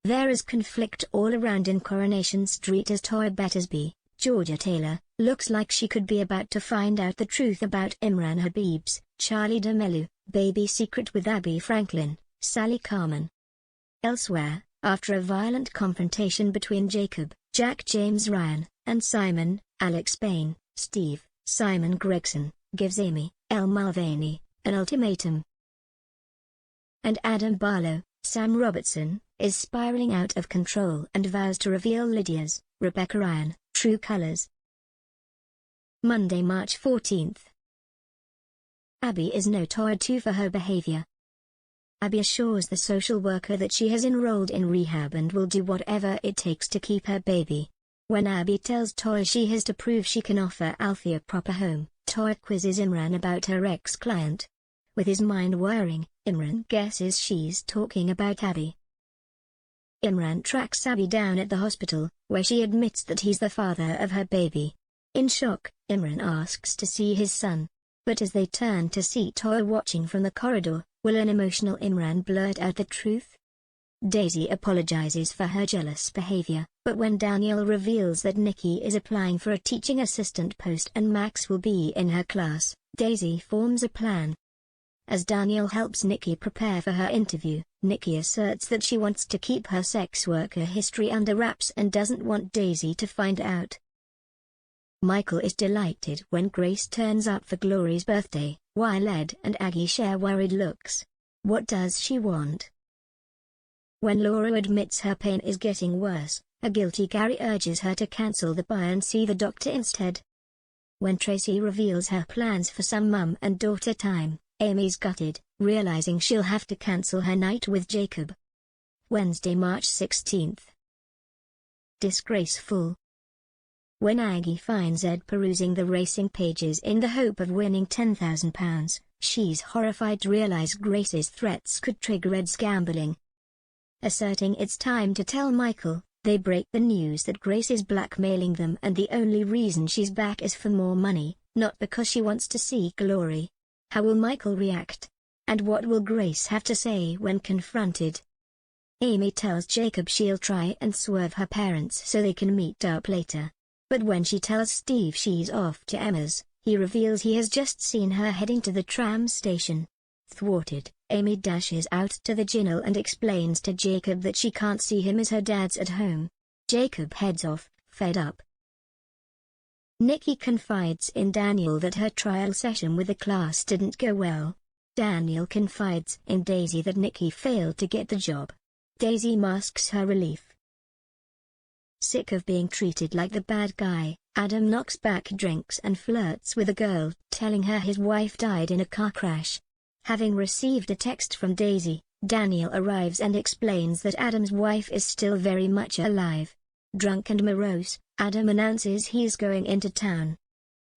There is conflict all around in Coronation Street as Toya Battersby, Georgia Taylor, looks like she could be about to find out the truth about Imran Habib's Charlie D'Amelio baby secret with Abby Franklin, Sally Carman. Elsewhere, after a violent confrontation between Jacob, Jack James Ryan, and Simon, Alex Payne, Steve, Simon Gregson, gives Amy, Elle Mulvaney, an ultimatum. And Adam Barlow, Sam Robertson, is spiraling out of control and vows to reveal Lydia's, Rebecca Ryan, true colors. Monday, March 14th. Abby is notorious too for her behavior. Abby assures the social worker that she has enrolled in rehab and will do whatever it takes to keep her baby. When Abby tells Toya she has to prove she can offer Alfie a proper home, Toya quizzes Imran about her ex-client. With his mind whirring, Imran guesses she's talking about Abby. Imran tracks Abby down at the hospital, where she admits that he's the father of her baby. In shock, Imran asks to see his son. But as they turn to see Toya watching from the corridor, will an emotional Imran blurt out the truth? Daisy apologizes for her jealous behavior, but when Daniel reveals that Nikki is applying for a teaching assistant post and Max will be in her class, Daisy forms a plan. As Daniel helps Nikki prepare for her interview, Nikki asserts that she wants to keep her sex worker history under wraps and doesn't want Daisy to find out. Michael is delighted when Grace turns up for Glory's birthday, while Ed and Aggie share worried looks. What does she want? When Laura admits her pain is getting worse, a guilty Gary urges her to cancel the buy and see the doctor instead. When Tracy reveals her plans for some mum and daughter time, Amy's gutted, realizing she'll have to cancel her night with Jacob. Wednesday, March 16th. Disgraceful. When Aggie finds Ed perusing the racing pages in the hope of winning £10,000, she's horrified to realize Grace's threats could trigger Ed's gambling. Asserting it's time to tell Michael, they break the news that Grace is blackmailing them and the only reason she's back is for more money, not because she wants to see Glory. How will Michael react? And what will Grace have to say when confronted? Amy tells Jacob she'll try and swerve her parents so they can meet up later. But when she tells Steve she's off to Emma's, he reveals he has just seen her heading to the tram station. Thwarted, Amy dashes out to the Ginnel and explains to Jacob that she can't see him as her dad's at home. Jacob heads off, fed up. Nikki confides in Daniel that her trial session with the class didn't go well. Daniel confides in Daisy that Nikki failed to get the job. Daisy masks her relief. Sick of being treated like the bad guy, Adam knocks back drinks and flirts with a girl, telling her his wife died in a car crash. Having received a text from Daisy, Daniel arrives and explains that Adam's wife is still very much alive. Drunk and morose, Adam announces he's going into town.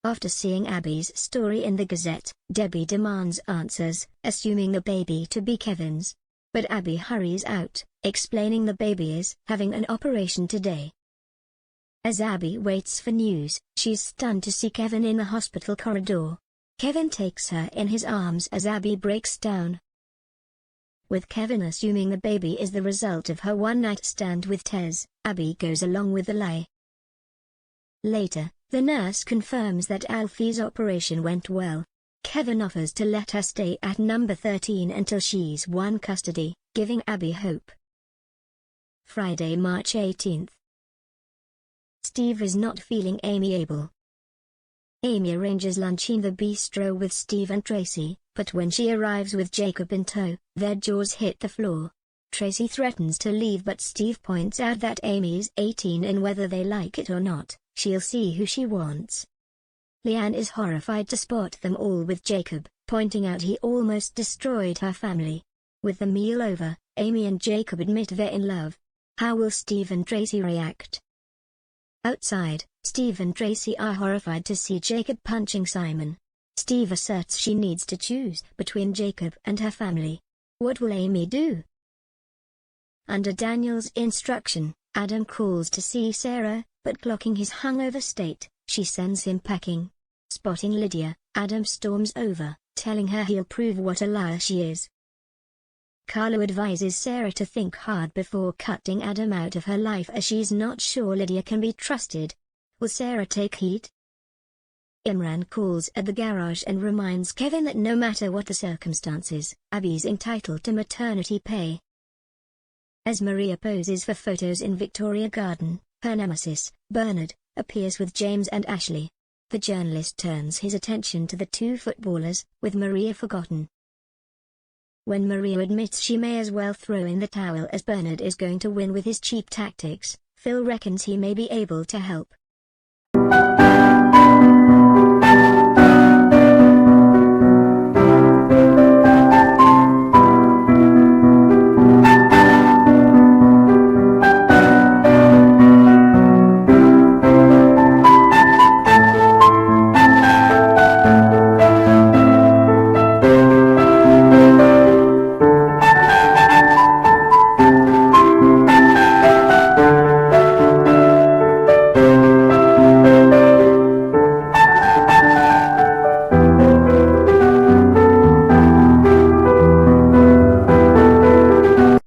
After seeing Abby's story in the Gazette, Debbie demands answers, assuming the baby to be Kevin's. But Abby hurries out, explaining the baby is having an operation today. As Abby waits for news, she's stunned to see Kevin in the hospital corridor. Kevin takes her in his arms as Abby breaks down. With Kevin assuming the baby is the result of her one-night stand with Tez, Abby goes along with the lie. Later, the nurse confirms that Alfie's operation went well. Kevin offers to let her stay at number 13 until she's won custody, giving Abby hope. Friday, March 18th. Steve is not feeling amiable. Amy arranges lunch in the bistro with Steve and Tracy, but when she arrives with Jacob in tow, their jaws hit the floor. Tracy threatens to leave but Steve points out that Amy's 18 and whether they like it or not, she'll see who she wants. Leanne is horrified to spot them all with Jacob, pointing out he almost destroyed her family. With the meal over, Amy and Jacob admit they're in love. How will Steve and Tracy react? Outside, Steve and Tracy are horrified to see Jacob punching Simon. Steve asserts she needs to choose between Jacob and her family. What will Amy do? Under Daniel's instruction, Adam calls to see Sarah, but clocking his hungover state, she sends him packing. Spotting Lydia, Adam storms over, telling her he'll prove what a liar she is. Carlo advises Sarah to think hard before cutting Adam out of her life as she's not sure Lydia can be trusted. Will Sarah take heed? Imran calls at the garage and reminds Kevin that no matter what the circumstances, Abby's entitled to maternity pay. As Maria poses for photos in Victoria Garden, her nemesis, Bernard, appears with James and Ashley. The journalist turns his attention to the two footballers, with Maria forgotten. When Maria admits she may as well throw in the towel as Bernard is going to win with his cheap tactics, Phil reckons he may be able to help.